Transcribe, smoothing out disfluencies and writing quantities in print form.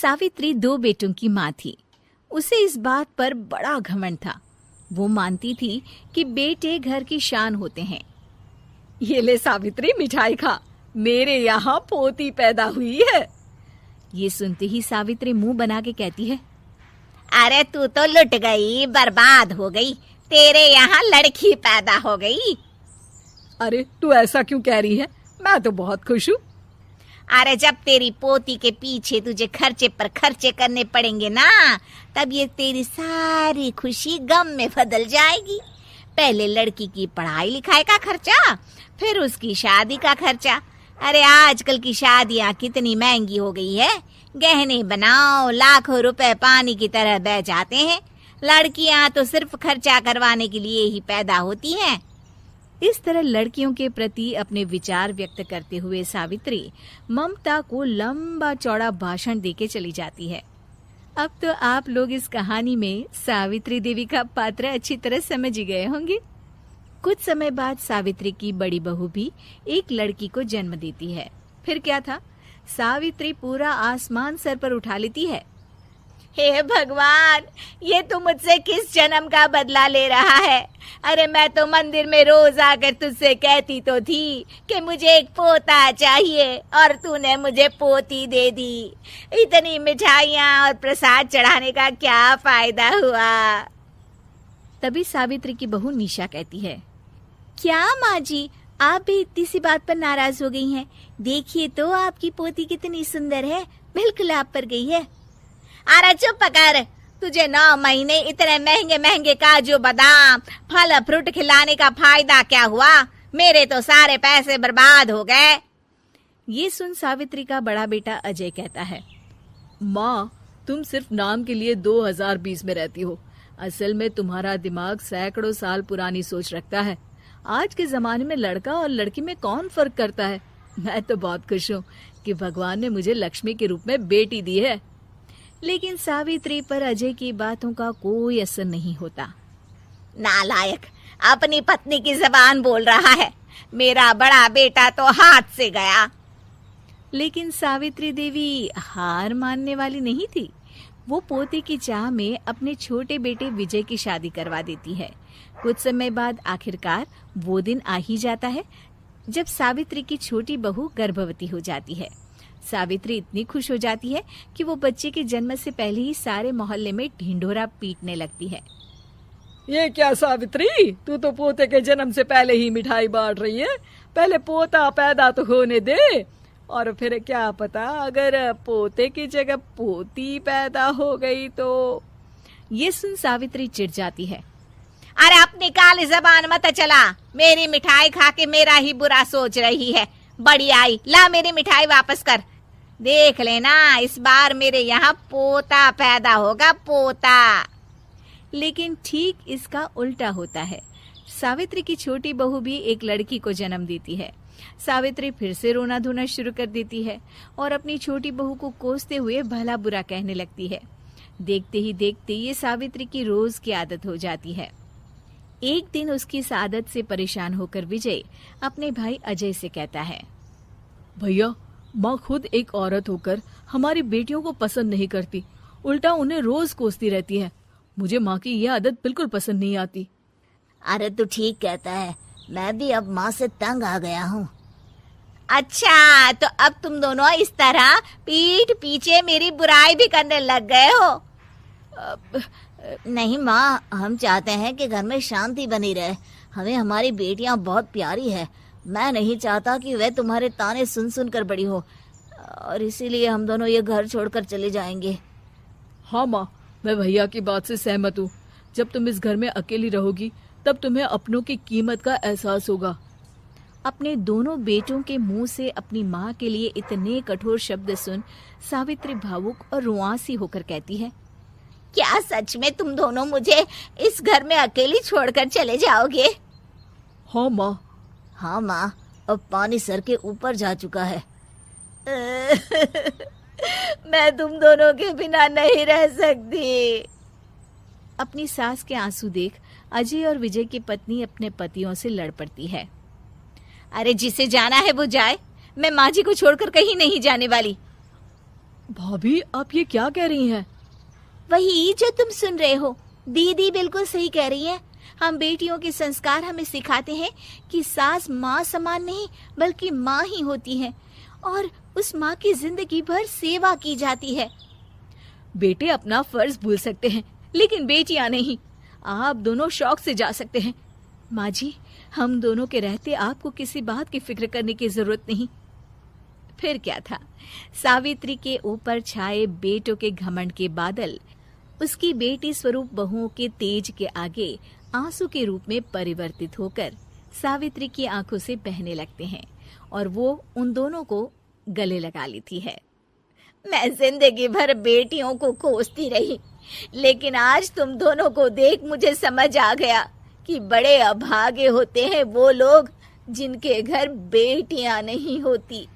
सावित्री 2 बेटों की माँ थी। उसे इस बात पर बड़ा घमंड था। वो मानती थी कि बेटे घर की शान होते हैं। ये ले सावित्री, मिठाई खा, मेरे यहाँ पोती पैदा हुई है। ये सुनते ही सावित्री मुंह बना के कहती है, अरे तू तो लुट गई, बर्बाद हो गई, तेरे यहाँ लड़की पैदा हो गई। अरे तू ऐसा क्यों कह रही है? मैं तो बहुत खुश हूँ। अरे जब तेरी पोती के पीछे तुझे खर्चे पर खर्चे करने पड़ेंगे ना, तब ये तेरी सारी खुशी गम में बदल जाएगी। पहले लड़की की पढ़ाई लिखाई का खर्चा, फिर उसकी शादी का खर्चा। अरे आजकल की शादियाँ कितनी महंगी हो गई है। गहने बनाओ, लाखों रुपए पानी की तरह बह जाते हैं। लड़कियाँ तो सिर्फ खर्चा करवाने के लिए ही पैदा होती हैं। इस तरह लड़कियों के प्रति अपने विचार व्यक्त करते हुए सावित्री ममता को लंबा चौड़ा भाषण देके चली जाती है। अब तो आप लोग इस कहानी में सावित्री देवी का पात्र अच्छी तरह समझ ही गए होंगे। कुछ समय बाद सावित्री की बड़ी बहू भी एक लड़की को जन्म देती है। फिर क्या था, सावित्री पूरा आसमान सर पर उठा लेती है। हे भगवान, ये तू मुझसे किस जन्म का बदला ले रहा है? अरे मैं तो मंदिर में रोज आकर तुझसे कहती तो थी कि मुझे एक पोता चाहिए, और तूने मुझे पोती दे दी। इतनी मिठाइयाँ और प्रसाद चढ़ाने का क्या फायदा हुआ? तभी सावित्री की बहू निशा कहती है, क्या माँ जी, आप भी इतनी सी बात पर नाराज हो गई हैं? देखिए तो आपकी पोती कितनी सुंदर है, बिल्कुल आप पर गई है। अरे चुप कर, तुझे 9 महीने इतने महंगे महंगे काजू बादाम फल फ्रूट खिलाने का फायदा क्या हुआ? मेरे तो सारे पैसे बर्बाद हो गए। ये सुन सावित्री का बड़ा बेटा अजय कहता है, माँ, तुम सिर्फ नाम के लिए 2020 में रहती हो। असल में तुम्हारा दिमाग सैकड़ों साल पुरानी सोच रखता है। आज के जमाने में लड़का और लड़की में कौन फर्क करता है? मैं तो बहुत खुश हूँ कि भगवान ने मुझे लक्ष्मी के रूप में बेटी दी है। लेकिन सावित्री पर अजय की बातों का कोई असर नहीं होता। नालायक, अपनी पत्नी की जबान बोल रहा है। मेरा बड़ा बेटा तो हाथ से गया। लेकिन सावित्री देवी हार मानने वाली नहीं थी। वो पोते की चाह में अपने छोटे बेटे विजय की शादी करवा देती है। कुछ समय बाद आखिरकार वो दिन आ ही जाता है जब सावित्री की छोटी बहू गर्भवती हो जाती है। सावित्री इतनी खुश हो जाती है कि वो बच्चे के जन्म से पहले ही सारे मोहल्ले में ढिंढोरा पीटने लगती है। ये क्या सावित्री, तू तो पोते के जन्म से पहले ही मिठाई बांट रही है। पहले पोता पैदा तो होने दे, और फिर क्या पता अगर पोते की जगह पोती पैदा हो गई तो। ये सुन सावित्री चिढ़ जाती है। अरे अपनी काली जबान मत चला, मेरी मिठाई खा के मेरा ही बुरा सोच रही है। बड़ी आई, ला मेरी मिठाई वापस कर। देख लेना, इस बार मेरे यहाँ पोता पैदा होगा, पोता। लेकिन ठीक इसका उल्टा होता है। सावित्री की छोटी बहू भी एक लड़की को जन्म देती है। सावित्री फिर से रोना धोना शुरू कर देती है और अपनी छोटी बहू को कोसते हुए भला बुरा कहने लगती है। देखते ही देखते ये सावित्री की रोज की आदत हो जाती है। एक दिन उसकी इस आदत से परेशान होकर विजय अपने भाई अजय से कहता है, भैया, माँ खुद एक औरत होकर हमारी बेटियों को पसंद नहीं करती, उल्टा उन्हें रोज कोसती रहती है। मुझे माँ की यह आदत बिल्कुल पसंद नहीं आती। अरे तू ठीक कहता है, मैं भी अब माँ से तंग आ गया हूँ। अच्छा, तो अब तुम दोनों इस तरह पीठ पीछे मेरी बुराई भी करने लग गए हो? नहीं माँ, हम चाहते हैं कि घर में शांति बनी रहे। हमें हमारी बेटियाँ बहुत प्यारी है। मैं नहीं चाहता कि वह तुम्हारे ताने सुन सुन कर बड़ी हो, और इसीलिए हम दोनों ये घर छोड़कर चले जाएंगे। हाँ माँ, मैं भैया की बात से सहमत हूँ। जब तुम इस घर में अकेली रहोगी तब तुम्हें अपनों की कीमत का एहसास होगा। अपने दोनों बेटों के मुंह से अपनी माँ के लिए इतने कठोर शब्द सुन सावित्री भावुक और रुआंसी होकर कहती है, क्या सच में तुम दोनों मुझे इस घर में अकेली छोड़कर चले जाओगे? हाँ माँ। हाँ माँ, अब पानी सर के ऊपर जा चुका है। मैं तुम दोनों के बिना नहीं रह सकती। अपनी सास के आंसू देख अजय और विजय की पत्नी अपने पतियों से लड़ पड़ती है। अरे जिसे जाना है वो जाए, मैं माँ जी को छोड़कर कहीं नहीं जाने वाली। भाभी, आप ये क्या कह रही हैं? वही जो तुम सुन रहे हो, दीदी बिल्कुल सही कह रही है। हम बेटियों के संस्कार हमें सिखाते हैं कि सास माँ समान नहीं बल्कि माँ ही होती है और उस माँ की जिंदगी भर सेवा की जाती है। बेटे अपना फर्ज भूल सकते हैं, लेकिन बेटियां नहीं। आप दोनों शौक से जा सकते हैं। माँ जी, हम दोनों के रहते आपको किसी बात की फिक्र करने की जरूरत नहीं। फिर क्या था, सावित्री के ऊपर छाए बेटों के घमंड के बादल उसकी बेटी स्वरूप बहुओं के तेज के आगे आंसू के रूप में परिवर्तित होकर सावित्री की आंखों से बहने लगते हैं और वो उन दोनों को गले लगा लेती है। मैं जिंदगी भर बेटियों को कोसती रही, लेकिन आज तुम दोनों को देख मुझे समझ आ गया कि बड़े अभागे होते हैं वो लोग जिनके घर बेटियां नहीं होती।